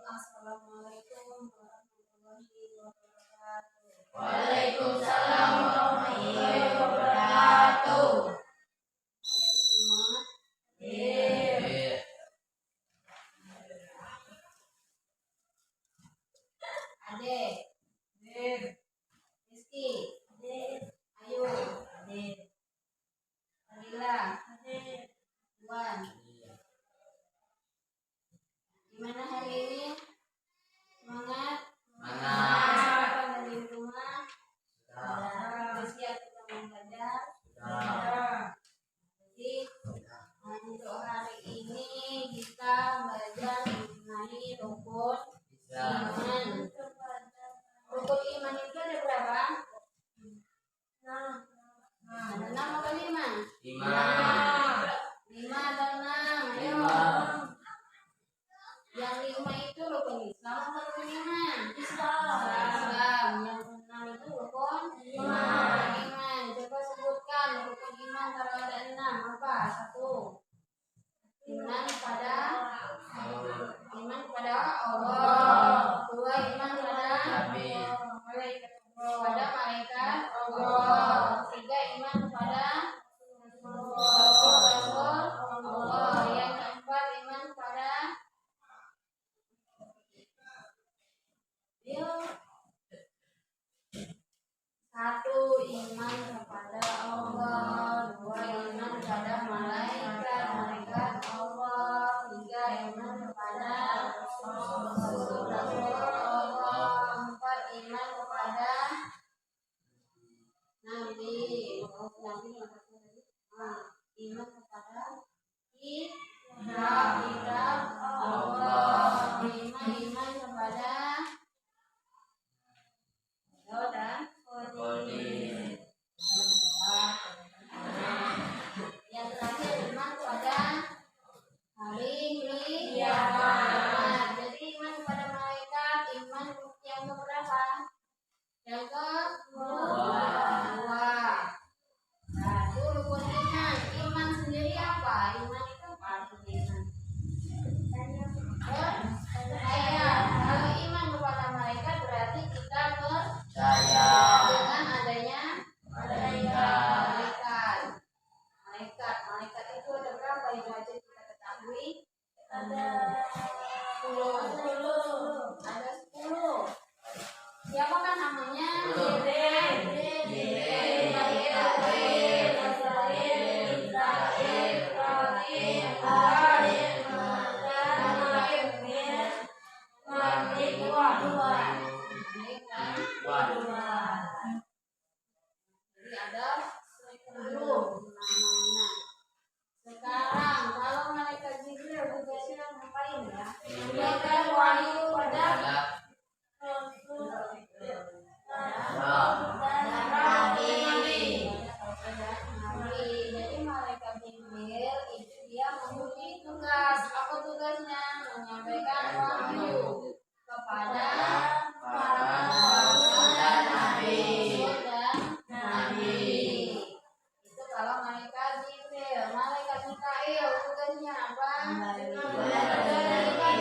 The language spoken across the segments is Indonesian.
Assalamualaikum warahmatullahi wabarakatuh. Waalaikumsalam warahmatullahi wabarakatuh. Adik, Rizky, Ayu, Nabila, Wan. Gimana hari ini? Semangat? Persiapan dari rumah? Siap kita mau belajar? Jadi untuk hari ini kita belajar mengenai rukun iman. Rukun iman itu ada berapa? Ada 6 atau 5? 5 atau 6? Ayo. Yang 5 itu rukun Islam atau rukun iman? Islam. Yang 6 itu rukun iman. Coba sebutkan rukun iman kalau ada 6. Apa? 1. Iman kepada Allah. 2. Iman kepada malaikat Allah. 3. Iman kepada Rasul Allah. Yang keempat iman kepada satu, iman kepada Allah. 2, iman kepada malaikat Allah. 3, iman kepada Rasul Allah. 4, iman kepada Nabi. Iman kepada kitab Allah. 5, iman kepada dan yang terakhir iman kepada hari kiamat. Jadi iman kepada malaikat, iman yang keberapa? Yang kedua. Nah, itu rukun iman. Iman sendiri apa? Iman itu apa? Percaya. Kalau iman kepada malaikat berarti kita percaya dengan adanya malaikat itu ada berapa yang wajib kita ketahui? Ada 10. Siapakah namanya? Jadi ada 10 namanya. Sekarang kalau malaikat Jibril tugasnya ngapain ya? Memberikan wahyu pada Nabi. Jadi malaikat Jibril itu dia mempunyai tugas. Apa tugasnya? Menyampaikan wahyu kepada para rasul dan nabi. Itu kalau malaikat Jibril. Malaikat Mikail tugasnya apa? Mengendalikan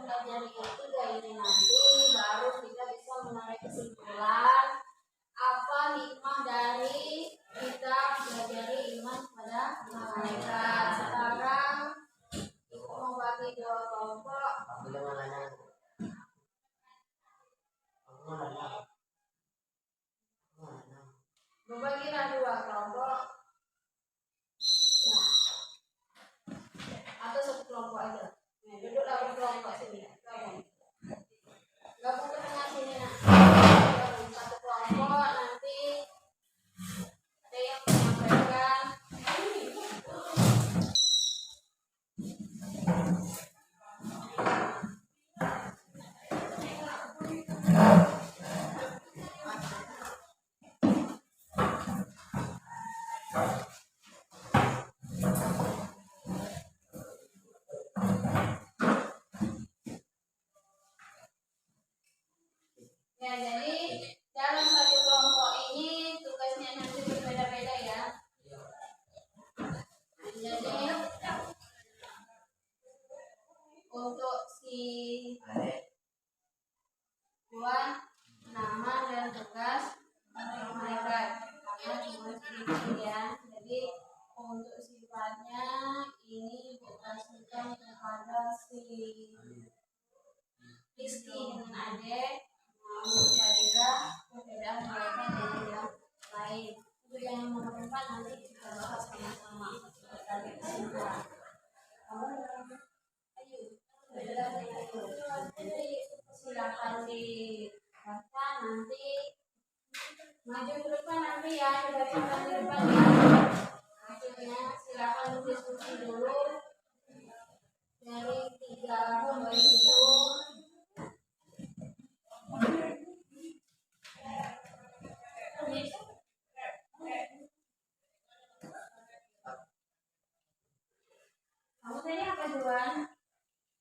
mempelajari yang ketiga ini nanti baru kita bisa menarik kesimpulan apa hikmah dari kita mempelajari iman pada malaikat. Sekarang kita mau bagi dua kelompok. Berbagilah dua kelompok. Nah, atau satu kelompok aja. Nah, duduklah berkelompok sini. Gabung ke tengah sini nak. Gabung satu kelompok nanti ada yang menyampaikan. Ya, jadi dalam satu kelompok ini tugasnya nanti berbeda-beda ya. Jadi untuk si Tuan nama dan tugas malaikat karena cuma sedikit ya. Jadi untuk sifatnya ini dikasihkan kepada si Rizky dengan adik. Jadilah perbedaan mereka dengan yang lain. Untuk yang nomor 4 nanti kita bahas sama-sama. Tadi kesimpulan. Kamu ayo, jadi silakan dibaca nanti. Maju ke depan nanti ya, dibacakan di depan ya. Maksudnya silakan diskusi dulu dari 3 poin itu. Kamu tadi apa Juan?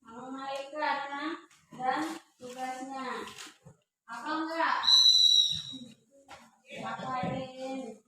Kamu malaikat kan? Dan tugasnya apa enggak? Papain.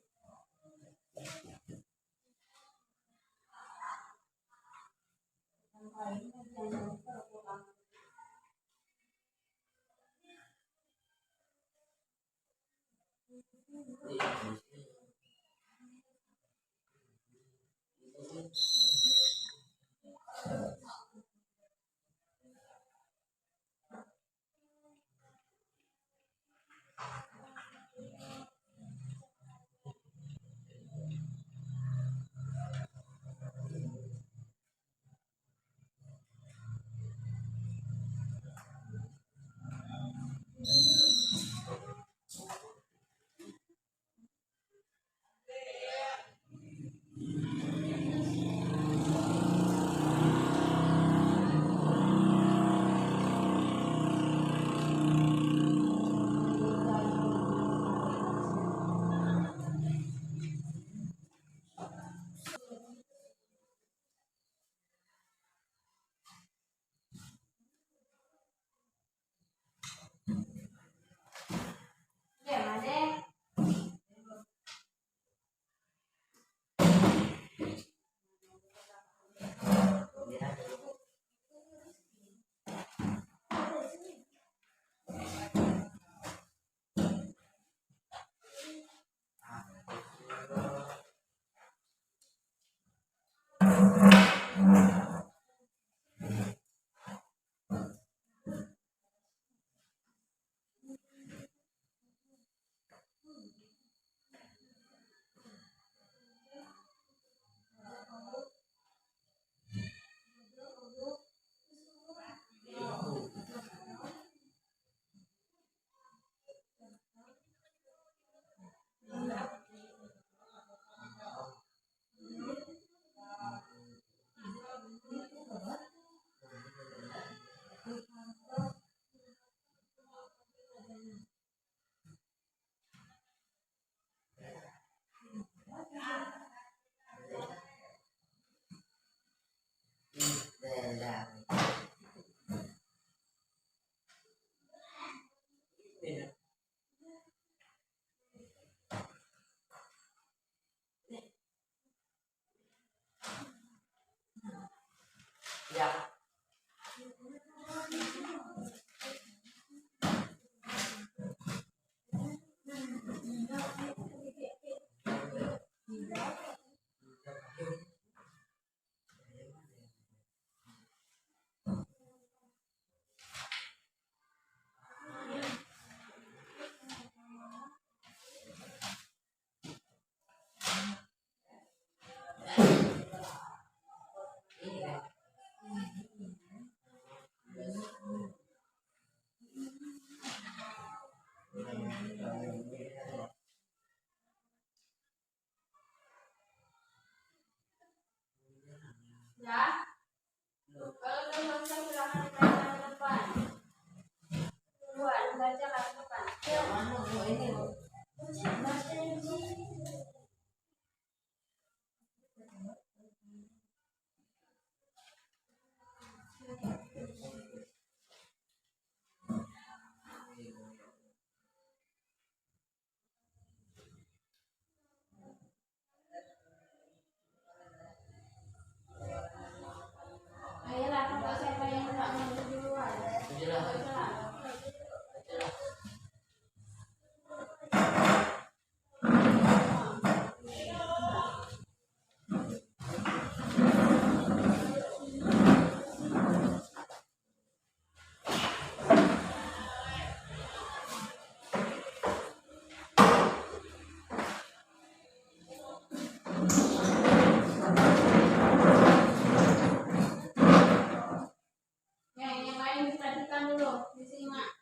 disimak.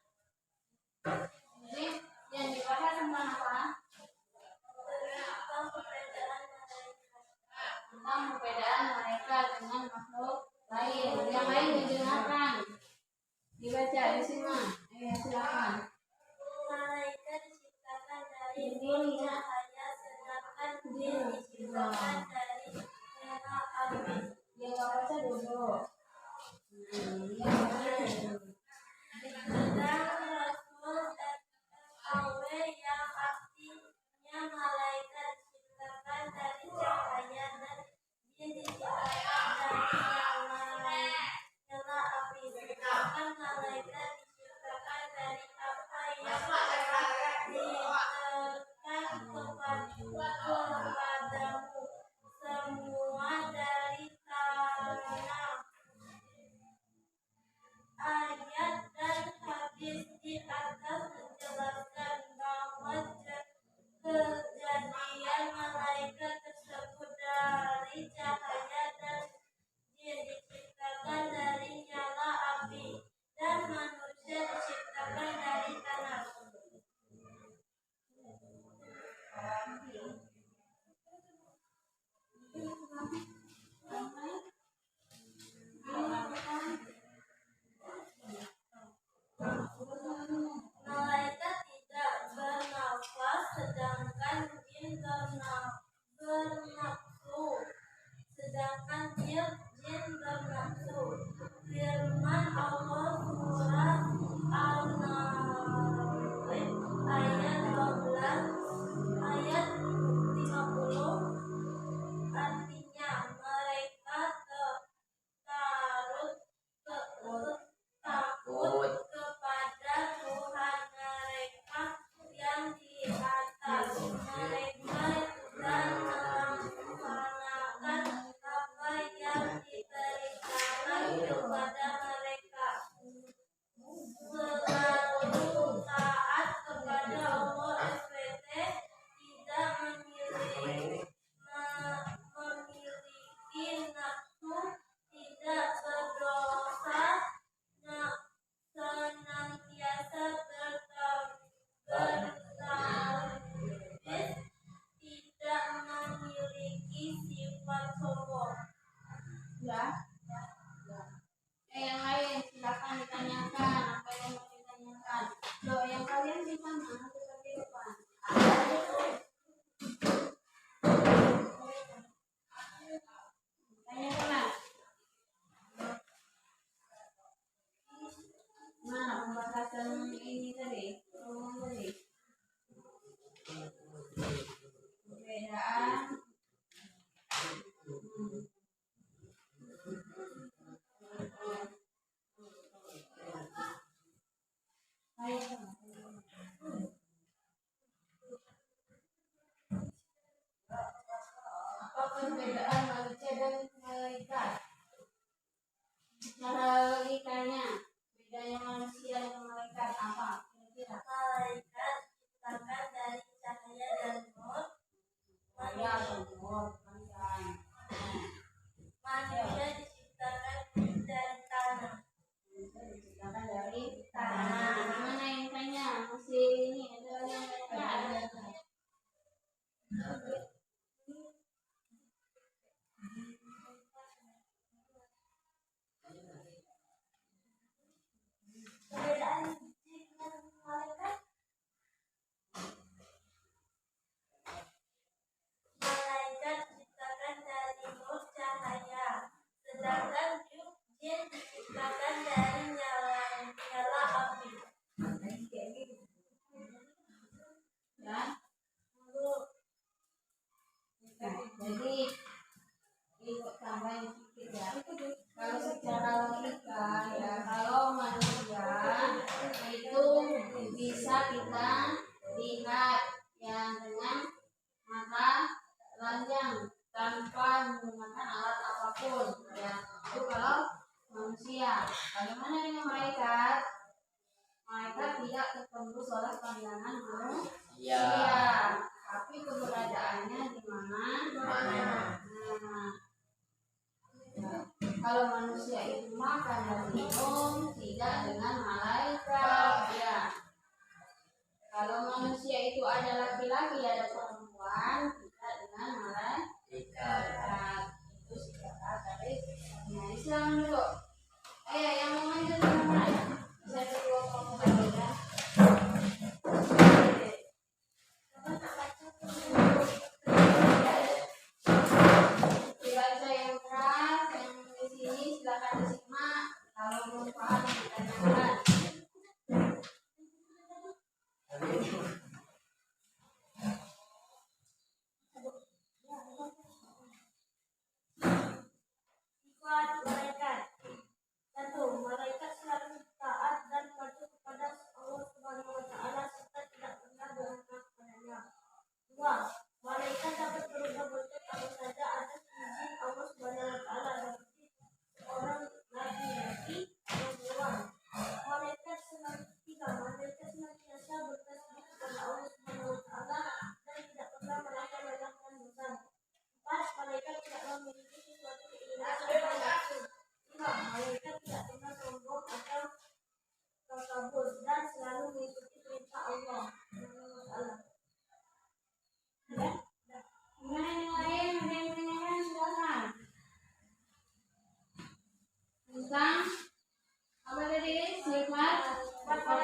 Jadi yang dibahas tentang apa? Tentang perbedaan mereka dengan makhluk lain. Yang lain didengarkan, dibaca, disimak. Silakan. Malaikat diciptakan dari cahaya, sedangkan jin diciptakan dari nyala api. Yang nggak baca dulu. Sedang Rasul SAW yang artinya malaikat diciptakan dari cahaya dan jin diciptakan dari nyala api. Sedangkan malaikat diciptakan dari apa yang kepadamu, semua dari tanah. Ayat dan hadis di atas menjelaskan bahwa kejadian malaikat tersebut dari cahaya dan jin diciptakan dari nyala api dan manusia diciptakan dari tanah. Malaikat tidak bernafas, sedangkan jin bernafsu. Firman Allah surah Al-Naml ayat 12 ayat 50 artinya mereka takut kepada Tuhan mereka yang di atas mereka dan melaksanakan apa yang diperintahkan kepada mereka, selalu taat kepada Allah SWT, tidak memiliki nafsu, tidak berdosa, senantiasa bertauhid, tidak memiliki sifat sombong. Ya. Yang lain silakan ditanyakan apa yang mau ditanyakan. Loh, yang kalian di sana seperti depan. Tanyakan. Mana pembahasan ini tadi? Perbedaan. Apa perbedaan manusia dan malaikat? Cara logikanya, bedanya manusia dan malaikat apa? Kira-kira? Malaikat diciptakan dari cahaya dan nur. Manusia diciptakan dari tanah. Diciptakan dari tanah. Mana yang tanya? Masih ini ada yang tanya? Perbedaan jin dan malaikat. Malaikat diciptakan dari nur cahaya, sedangkan jin diciptakan dari nyala api. Ya. Jadi ikut tambahin sedikit ya. Kalau secara logika ya, kalau manusia itu bisa kita lihat yang dengan mata telanjang tanpa menggunakan alat apapun ya. Itu kalau manusia. Bagaimana dengan malaikat? Malaikat tidak tertembus oleh pandangan manusia, tapi keberadaannya di mana? Kalau manusia itu makan dan minum tidak dengan malaikat.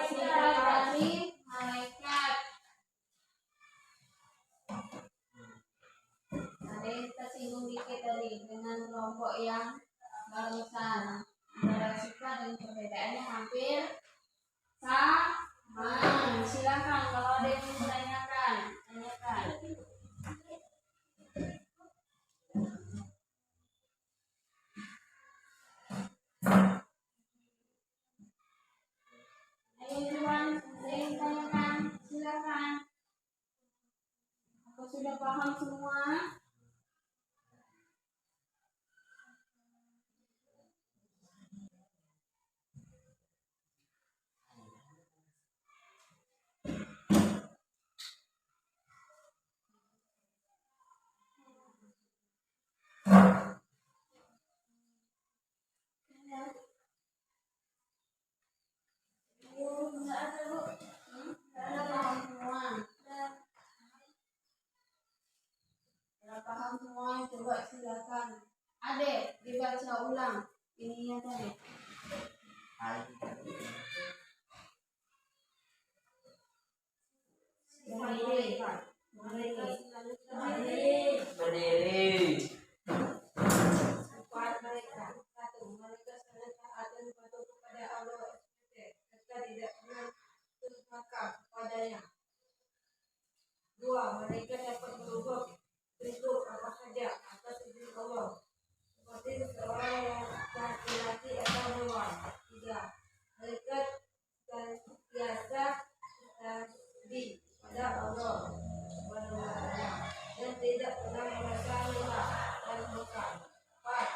sifat dari malaikat. Tadi tersinggung dikit tadi dengan kelompok yang barusan. Antara sifat dan perbedaannya hampir sama. Silakan kalau ada yang ditanyakan, tanyakan. Ayo Tuan, ada yang tanyakan, silakan. Apa sudah paham semua? Paham semua, coba silakan. Adek, dibaca ulang ininya tadi. Berdiri. Sifat mereka. Satu, mereka sangat taat dan patuh kepada Allah. Mereka tidak pernah durhaka kepadanya. Dua, mereka dapat berubah bentuk apa saja atas izin Allah, seperti seorang yang laki-laki atau hewan. Tiga, mereka biasa tadi pada Allah Subhanahu wa Ta'ala dan tidak pernah merasa lelah dan bosan. Empat,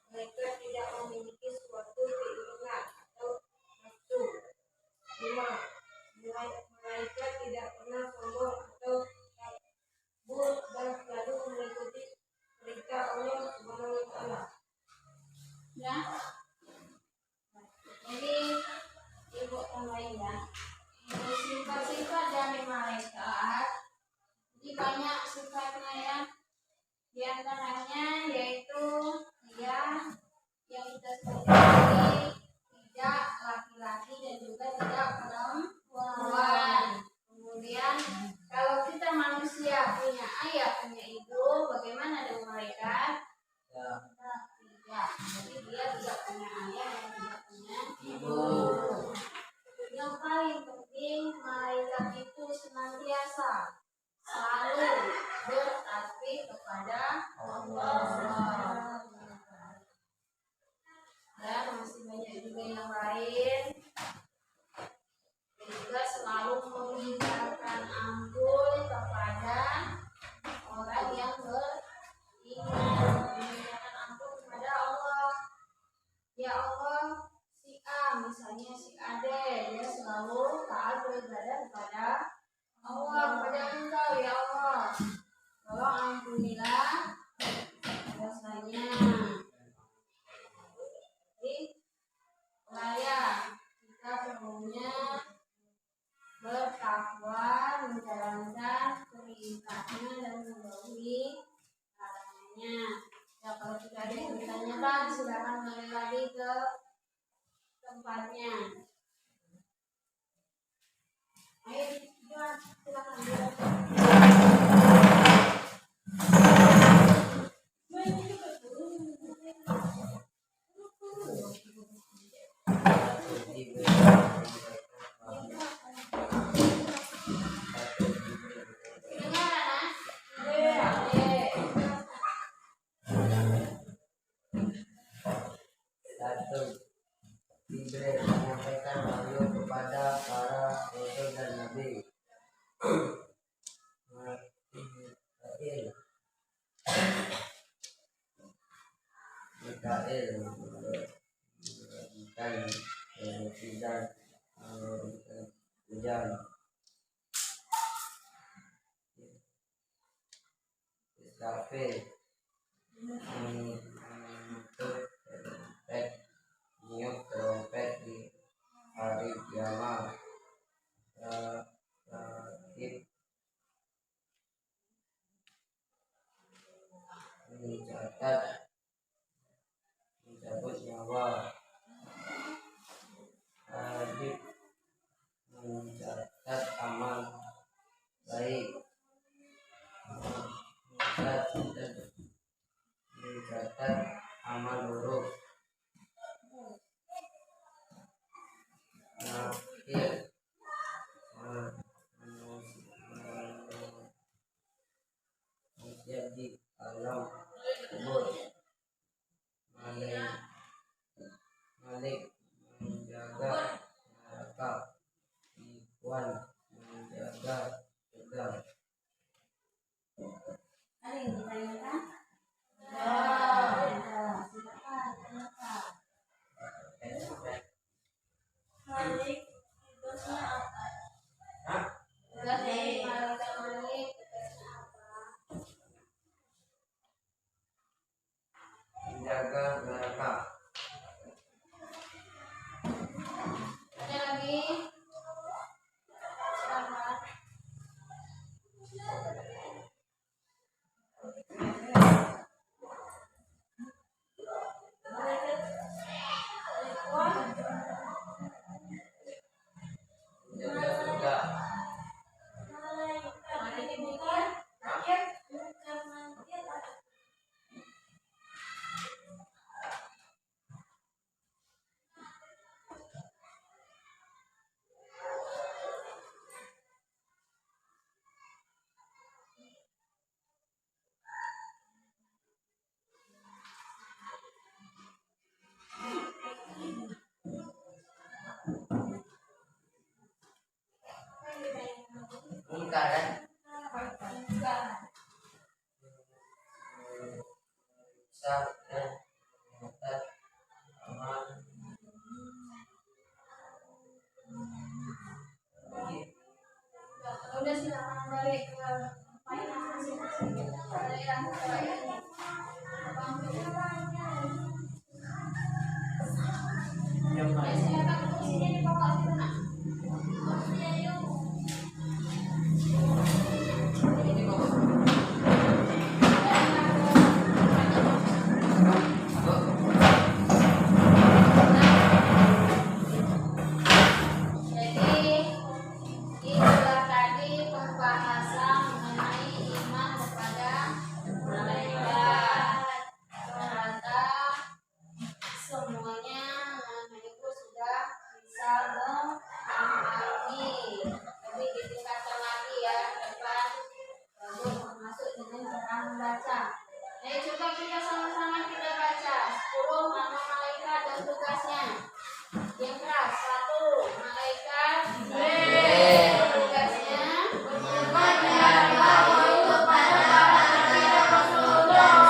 mereka tidak memiliki suatu keinginan atau nafsu. Lima, mereka tidak pernah sombong atau takbur dan selalu mengikuti perintah Allah Subhanahu wa Ta'ala. Ya. Jadi ibu tambahin ya. Ini sifat-sifat dari malaikat. Jadi banyak sifatnya ya. Di antaranya yaitu dia yang kita sebut tadi tidak laki-laki dan juga tidak perempuan. Kemudian kalau kita manusia punya ayah punya ibu, bagaimana dengan malaikat? Tidak. Jadi dia tidak punya ayah dan tidak punya ibu. Yang paling penting malaikat itu senantiasa selalu bertasbih kepada Allah. Dan masih banyak juga yang lain. Dan juga selalu mengingatkan ampun kepada orang yang beriman, mengingatkan ampun kepada Allah. Ya Allah, si A misalnya si Ade, dia selalu taat beribadah kepada Allah, kepada Engkau ya Allah. Tolong ampunilah dosanya. Jadi layak kita perlunya bertakwa, menjalankan perintahnya dan menjauhi larangannya. Ya kalau tidak ada yang ditanyakan, silakan kembali lagi ke tempatnya. Ayo, silakan. Satu, Jibril menyampaikan wahyu kepada para rasul dan nabi. Mikail dan tidak hujan. Israfil niup trompet di hari kiamat. Mencatat mencabut nyawa. hewan, menjaga tegak. Ada yang ditanyakan? Ya. Silakan tanyakan. Malik tugasnya apa? Hah? Tugas dari malaikat Malik tugasnya apa? Menjaga neraka. Ada lagi? Silakan. Menjaga surga. Malaikat bukan nakir, bukan nakir. Mungkar kan? Sah dan mutat aman. Udah silakan balik ke file masing-masing. Ada yang ini. Yang Ya, mana? silakan kursinya dibawa ke sana. Kursinya yuk. Ini kok. Jadi itulah tadi pembahasan mengenai iman kepada malaikat. Ternyata semuanya ibu sudah bisa memahami. Tapi ditingkatkan lagi ya ke depan baru masuk dengan cara membaca. Jadi coba kita sama-sama kita baca 10 nama malaikat dan tugasnya. Yang keras 1 malaikat tugasnya menyampaikan wahyu kepada para rasul dan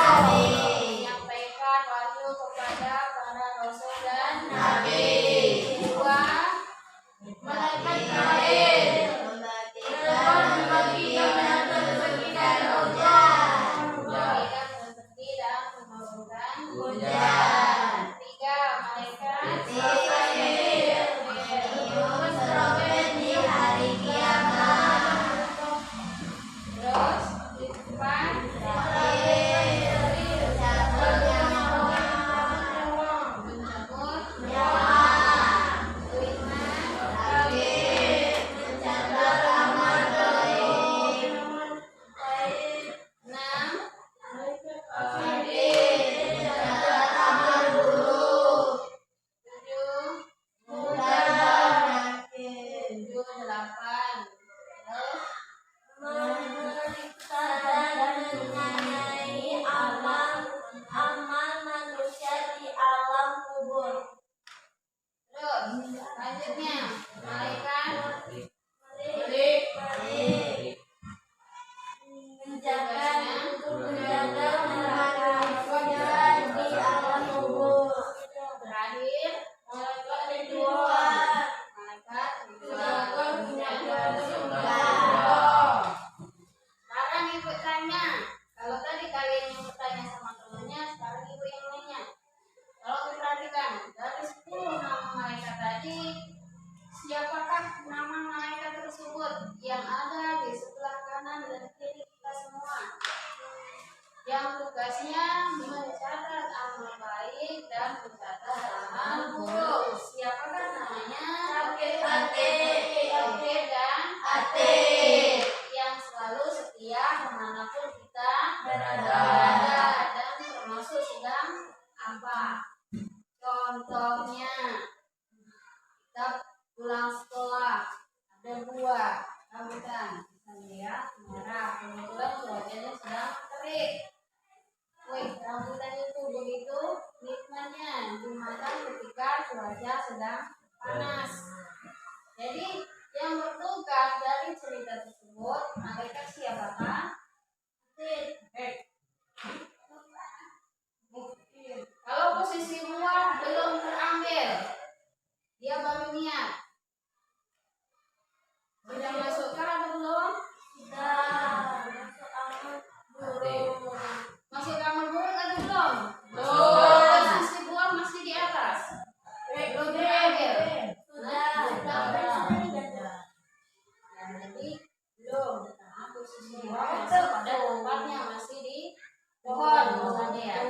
nabi. 2 malaikat membagikan rezeki dan menurunkan hujan. 3 malaikat terus 4 menjemur 6 selanjutnya malaikat terakhir malaikat sekarang ibu tanya, kalau tadi kalian yang bertanya sama temannya, sekarang ibu yang nanya. Kalau diperhatikan dari 10 nama malaikat tadi, siapakah nama malaikat tersebut yang ada di sebelah kanan dan kiri kita semua? Yang tugasnya mencatat amal baik dan mencatat amal buruk. Siapakah namanya? Oke dan yang selalu setia kemanapun kita Berada. dan termasuk sedang apa? Contohnya kita pulang sekolah ada 2 rambutan, bisa lihat merah, kebetulan cuacanya sedang terik. Wih, rambutan itu begitu nikmatnya dimakan ketika cuaca sedang panas. Jadi yang bertugas kesimpulan dari cerita tersebut, malaikat siapakah? Kalau posisi buah belum terambil, dia baru niat. Sudah masukkan atau belum? Masuk kamar burung atau belum? Posisi buah masih di atas. Belum terambil. Jadi belum. Nah, posisi buah masih pada tempatnya, masih di pohon misalnya.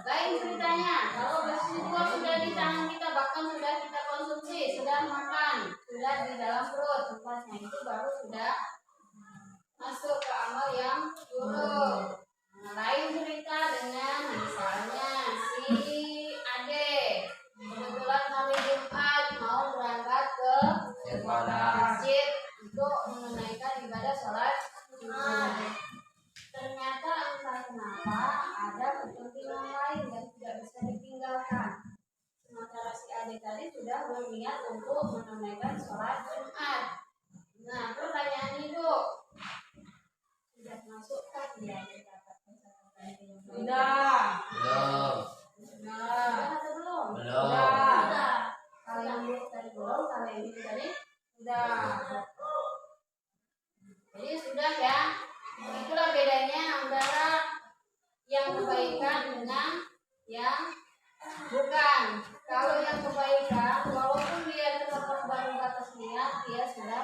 Lain ceritanya, kalau posisi buah sudah di tangan kita, bahkan sudah kita konsumsi, sudah makan, sudah di dalam perut tempatnya, itu baru sudah masuk ke amal yang buruk. Nah, lain cerita dengan misalnya si Ade kebetulan hari Jumat mau berangkat ke masjid untuk menunaikan ibadah sholat Jumat. Ternyata entah kenapa ada kepentingan lain yang tidak bisa ditinggalkan. Sementara si Ade tadi sudah berniat untuk menunaikan sholat Jumat. Nah, pertanyaannya itu sudah masukkah dia mendapat pencatatan yang Sudah. Belum. Sudah atau belum? Belum. Sudah. Kalau yang belum tadi belum, kalau yang ini tadi sudah. Jadi sudah ya. Itulah bedanya antara yang kebaikan dengan yang bukan. Kalau yang kebaikan, walaupun dia terlepas baru batas niat, dia sudah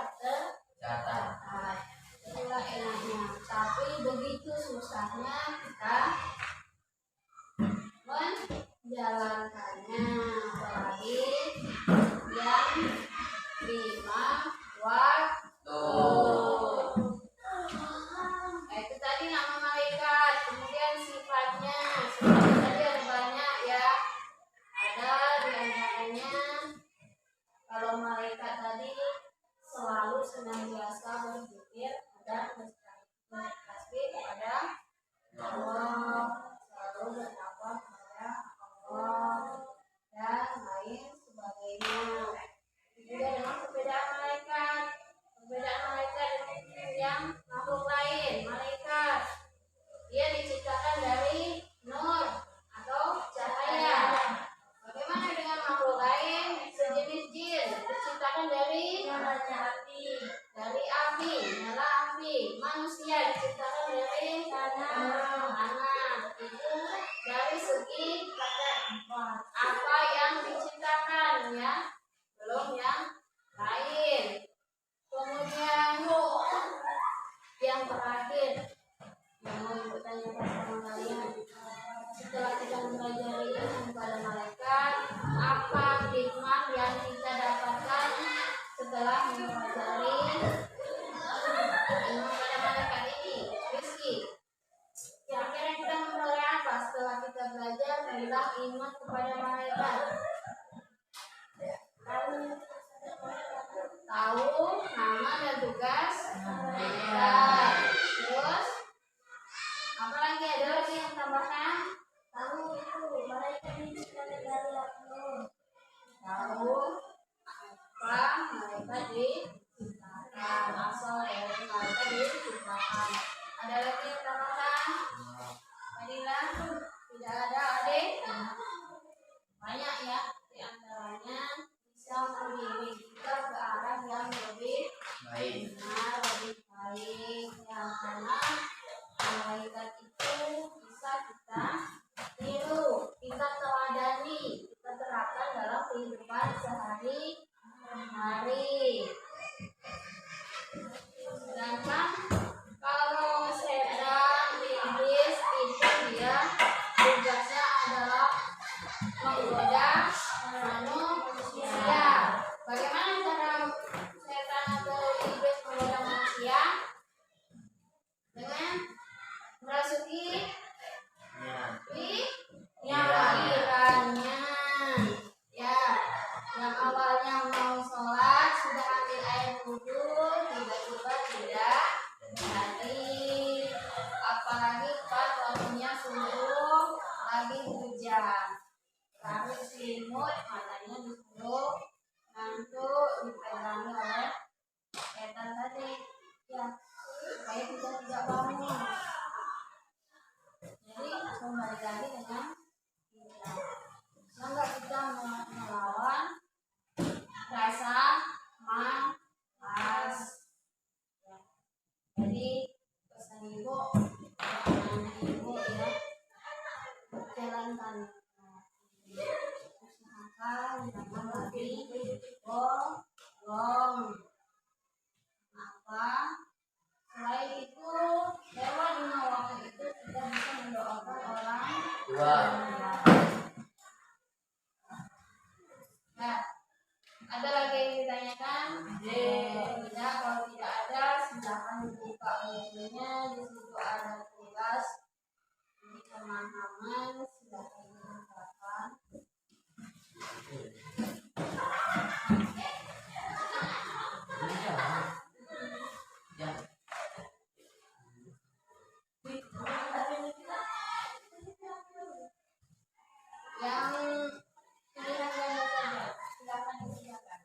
Catat. itulah enaknya. Tapi begitu susahnya kita menjalankannya, apalagi yang 5 waktu. Itu tadi nama malaikat, kemudian sifatnya tadi ada banyak ya. Ada diantaranya kalau malaikat tadi selalu senantiasa berzikir, ada bertasbih kepada Allah, selalu bertakwa kepada Allah dan lain sebagainya. Juga dengan perbedaan malaikat dengan yang makhluk lain. Malaikat dia diciptakan dari nur atau cahaya. Bagaimana dengan makhluk lain sejenis jin diciptakan dari api, nyala api. Manusia diciptakan dari tanah. Itu dari segi apa yang diciptakan ya, belum yang lain. Kemudian yang terakhir yang mau ibu tanyakan sama kalian, setelah kita mempelajari ilmu pada malaikat, apa hikmah yang kita dapatkan setelah mempelajari ilmu pada malaikat ini? Rizky, kira-kira kita memperoleh apa setelah kita belajar tentang iman kepada malaikat? Tahu nama dan tugas malaikat. Terus apa lagi, ada lagi yang tambahkan? Tahu itu malaikat diciptakan dari apa? Tahu apa malaikat diciptakan, asal dari malaikat diciptakan. Ada lagi yang tambahkan? Fadila? Tidak ada, adik? Banyak ya, diantaranya bisa mendidik kita ke arah yang lebih Baik. baik. tidak bangun. Jadi kembali lagi dengan kita. Semoga kita melawan rasa malas. Ya. Jadi pesan ibu, ibu ya, jalankan. Usahakan jangan lagi bolong. Apa? Selain itu, Dewa lima waktu itu tidak bisa mendoakan orang Tua. Nah, ada lagi yang ditanyakan? Tidak, kalau tidak ada, silakan dibuka bukunya. Di situ ada tugas di pemahaman. Silakan dikerjakan. Yang pilihan ganda saja, silakan dikerjakan.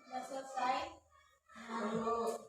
Sudah selesai? Kalau sudah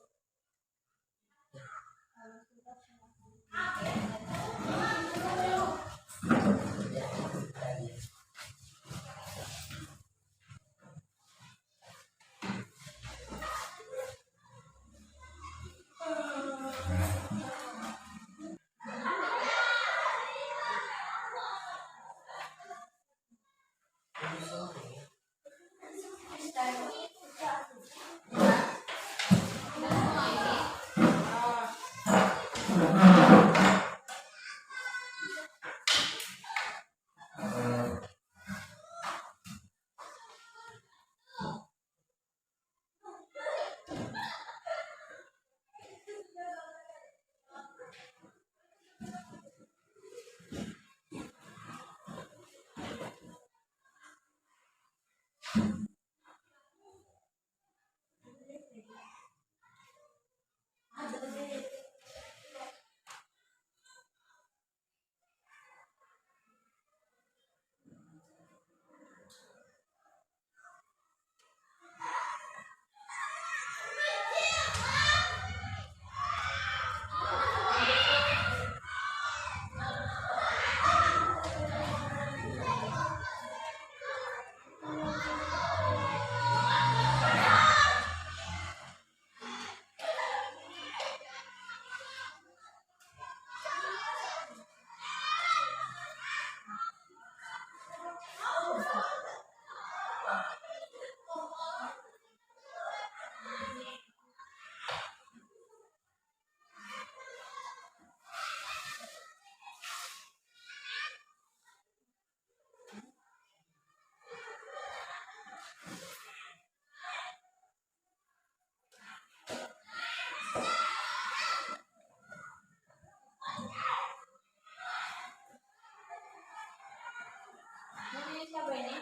ini siapa ini?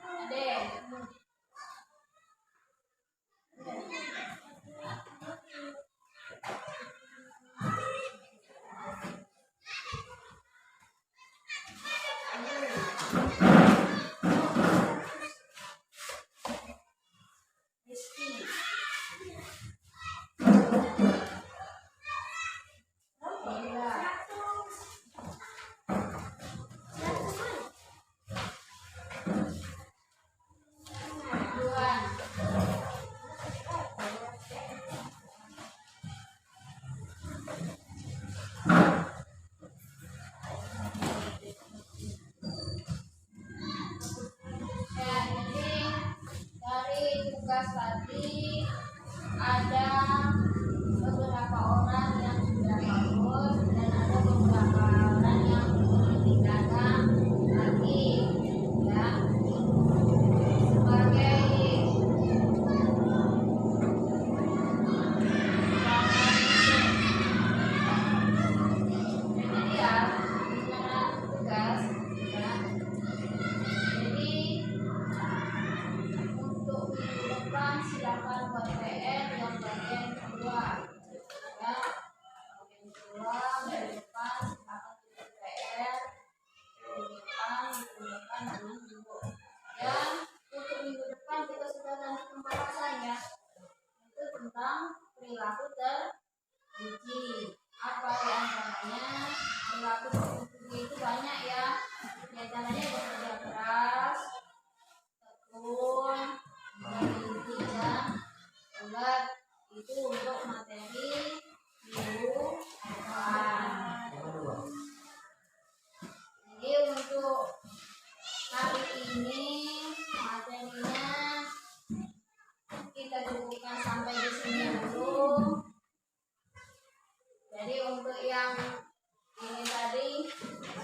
Ade. Rizky. Iya. Duan. Ya, jadi dari tugas tadi ada beberapa orang yang sudah tahu tentang perilaku terpuji. Apa di antaranya? Perilaku terpuji itu banyak ya. Di antaranya bekerja keras, tekun, teliti dan tegat. Itu untuk materi minggu depan. Jadi untuk hari ini materinya kita cukupkan sampai di sini dulu. Jadi untuk yang ini tadi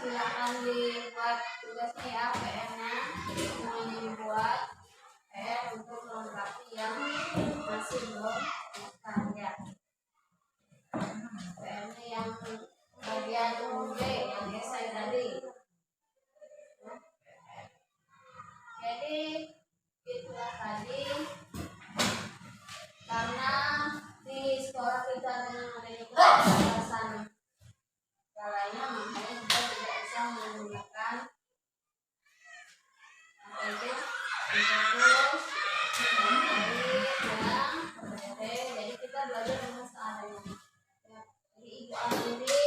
silakan dibuat tugasnya ya, PR-nya semuanya dibuat PR untuk melengkapi yang masih belum karya. PR-nya yang bagian B yang esai tadi. Jadi itulah tadi, karena di sekolah kita dengan adanya keterbatasan skalanya, makanya kita tidak bisa menggunakan fokus, jadi kita belajar dengan seadanya. Jadi ibu ambil